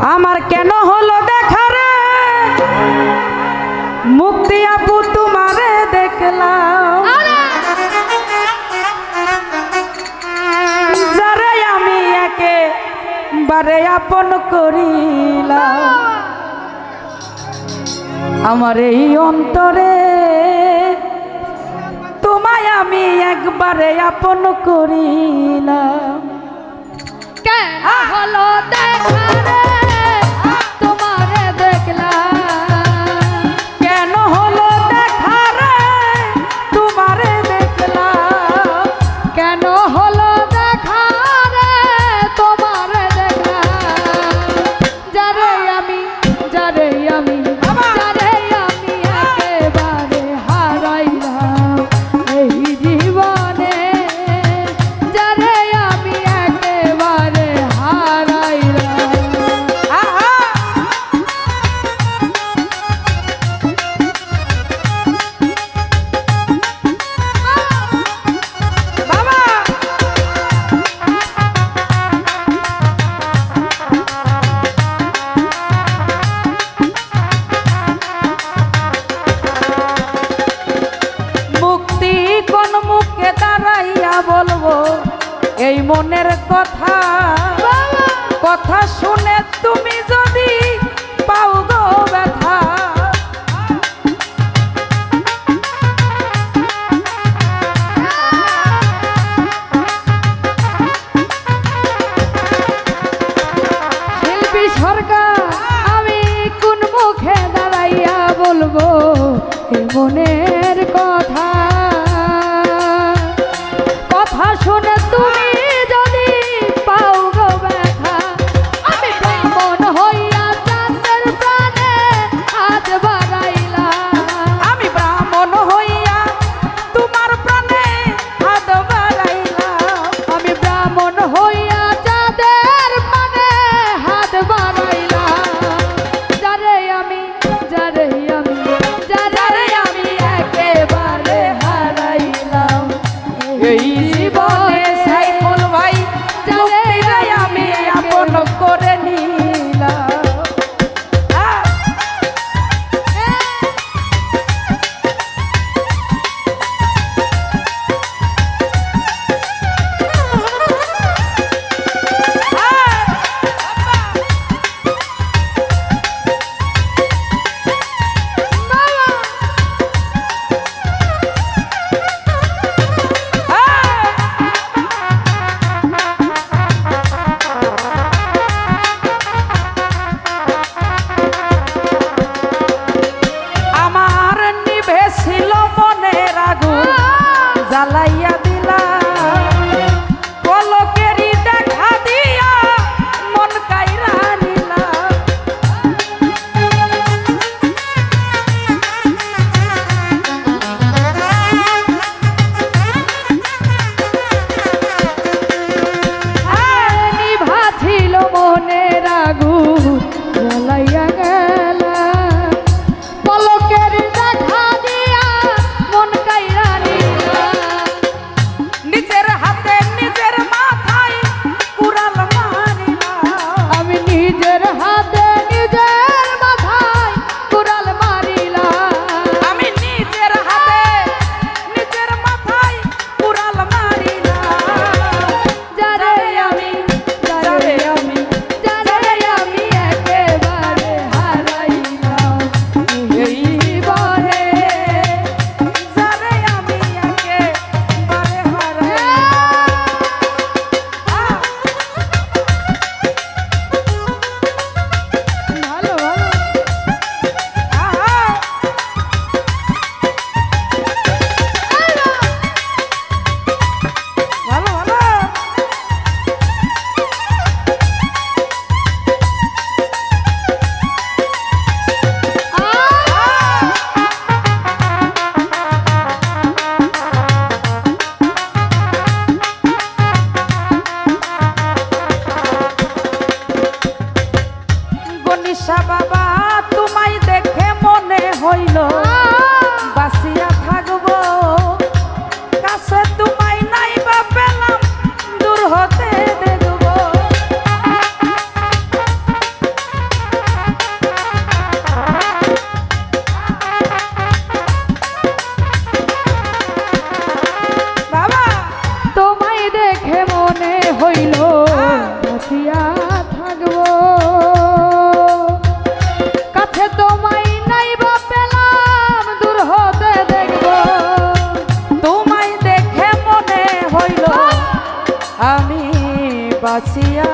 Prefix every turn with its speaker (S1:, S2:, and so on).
S1: আমার কেন হলো দেখা রে মুক্তি আপু তোমারে দেখলাম যারে আমি একেবারে আপন করিলাম আমার এই অন্তরে তোমায় আমি একবারে আপন করিলাম
S2: কেন হলো দেখা রে তোমারে দেখলাম
S1: কেন হলো দেখা রে তোমারে দেখলাম
S2: কেন হলো দেখা রে তোমারে দেখলাম যারে আমি একেবারে হারাইলাম এই জীবনে যারে আমি একেবারে হারাইলাম
S1: বাবা মুক্তি কোন মুখে দাঁড়াইয়া বলবো এই মনের কথা কথা শুনে তুমি যদি পাও গো ব্যথা
S2: শিল্পী সরকার আমি কোন মুখে দাঁড়াইয়া বলবো এ মনের কথা কথা শুনে তুমি যদি পাও গো ব্যথা আমি ব্রাহ্মণ হইয়া চাঁদের প্রাণে হাত বাড়াইলাম
S1: আমি ব্রাহ্মণ হইয়া তোমার প্রাণে হাত বাড়াইলাম
S2: আমি ব্রাহ্মণ হইয়া চাঁদের প্রাণে হাত বাড়াইলাম যারে আমি একেবারে হারাইলাম
S1: এই জীবনে সাইফুল ভাই মুক্তিটাই আমি আপন করে নিলাম আমার নিভে ছিল মনের আগুন জ্বালাইয়া দিলা পলকেরই দেখা দিয়া মন কাইরা নিলা
S2: নিভা ছিল মনের আগুন জ্বালাইয়া গেল পলকের দেখা দিয়া মন কাইরা নিলা
S1: নিজের হাতে নিজের মাথায় কুড়াল মারিলা
S2: আমি নিজের হাতে নিজের মাথায় কুড়াল মারিলাম
S1: আমি নিজের হাতে নিজের মাথায় কুড়াল মারিলা
S2: যারে আমি একেবারে হারাইলাম
S1: এই জীবনে যারে আমি একেবারে
S2: ভালো ভালো
S1: ভালো ভালো গনিশা বাবা তোমায় দেখে মনে হইল বাসিয়া থাকবো কাছে তোমায় নাই বা পেলাম দূর হতে দেখবো আমি বাঁচিয়া